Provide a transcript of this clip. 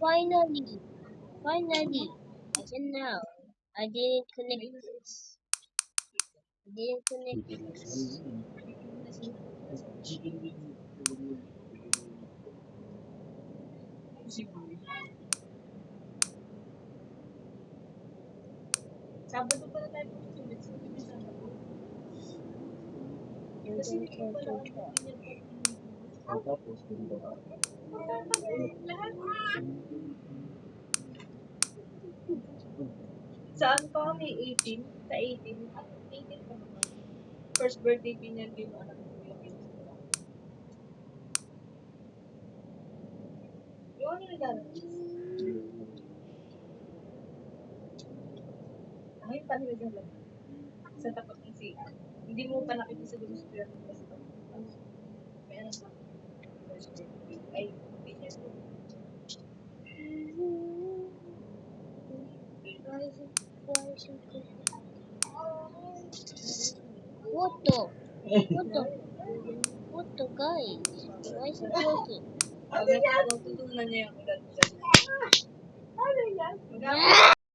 Finally, I can now. I didn't connect this. Sabado pala tayo pupunta. Sabi niya Sabado. You Kasi don't hindi ko care pala to talk. lahat. Saan pa kami? 18? Sa 18? 18 pa naman. First birthday pinyan din yung anak ko yung yung ano regalo? Ay, paano regalo? Sa tapat ng CR. Hindi mo pa nakita sa gusto ko yung sa tapat. May ano sa first birthday. Ay, pinyan din. What the guys? Why is it working? Natutunan niya yung ulan. Ano yan?